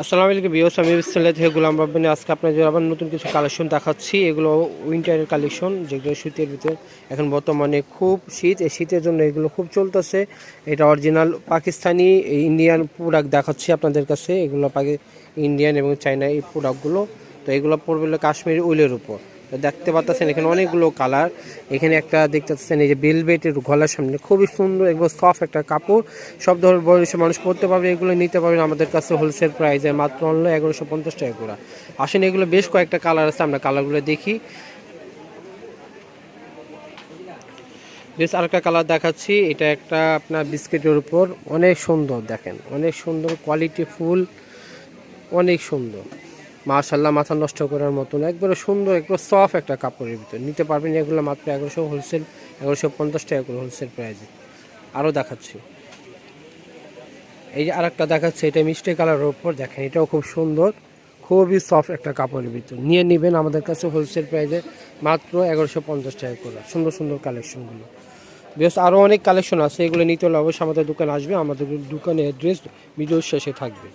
আসসালামু আলাইকুম ভিউয়ার্স, আমি বিসমিল্লাহ থেকে গোলাম রাব্বানী। আজকে আপনাদের আবার নতুন কিছু কালেকশন দেখাচ্ছি। এগুলো উইন্টারের কালেকশন, যেগুলো শীতের ভিতরে এখন বর্তমানে খুব শীত, এই শীতের জন্য এগুলো খুব চলতেছে। এটা অরিজিনাল পাকিস্তানি ইন্ডিয়ান প্রোডাক্ট দেখাচ্ছি আপনাদের কাছে। এগুলো ইন্ডিয়ান এবং চায়না এই প্রোডাক্টগুলো। তো এগুলো পড়বে হলো কাশ্মীরি উলের উপর। তো দেখতে পাচ্ছেন এখানে অনেকগুলো কালার। এখানে একটা দেখতে পাচ্ছেন এই যে বেলভেটের গলার সামনে খুবই সুন্দর, এগুলো সফট একটা কাপড়, সব ধরনের বয়সের মানুষ পড়তে পারবে। এগুলো নিতে পারবেন আমাদের কাছে হোলসেল প্রাইসে মাত্র অনলি 1150 টাকা করে। আসেন, এগুলো বেশ কয়েকটা কালার আছে, আমরা কালারগুলো দেখি। বেশ আরেকটা কালার দেখাচ্ছি, এটা একটা আপনার বিস্কিটের উপর, অনেক সুন্দর, দেখেন অনেক সুন্দর কোয়ালিটি ফুল, অনেক সুন্দর মাশাআল্লাহ, মাথা নষ্ট করার মতন একবারে সুন্দর, একটু সফট একটা কাপড়ের ভিতরে নিতে পারবেন। এগুলো মাত্র 1100 হোলসেল, 1150 টাকা করে হোলসেল প্রাইসে। আরও দেখাচ্ছি, এই যে আরেকটা দেখাচ্ছে, এটা মিষ্টি কালারের উপর, দেখেন এটাও খুব সুন্দর, খুবই সফট একটা কাপড়ের ভিতর। নিয়ে নেবেন আমাদের কাছে হোলসেল প্রাইসে মাত্র 1150 টাকা করে। সুন্দর সুন্দর কালেকশনগুলো বেশ, আরও অনেক কালেকশন আছে, এগুলো নিতে হলে অবশ্যই আমাদের দোকানে আসবে। আমাদের দোকানের অ্যাড্রেস ভিডিওর শেষে থাকবে।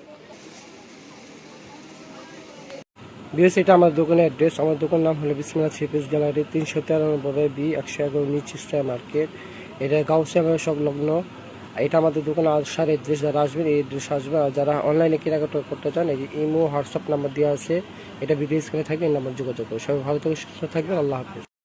বেশ, এটা আমার দোকানের অ্যাড্রেস। আমার দোকানের নাম হলো Bismillah three piece gallery, 393 B 111 নিচিস্তা মার্কেট। এটা গাউসিয়া সংলগ্ন। এটা আমাদের দোকানে আসার অ্যাড্রেস, যারা আসবেন এই অ্যাড্রেস আসবে। আর যারা অনলাইনে কেনাকাটা করতে চান, এই যে ইমো হোয়াটসঅ্যাপ নাম্বার দেওয়া আছে, এটা ভিডিও স্ক্রিনে থাকবে, এই নাম্বার যোগাযোগ করবে। সবাই ভালো থেকে সুস্থ থাকবেন। আল্লাহ হাফিজ।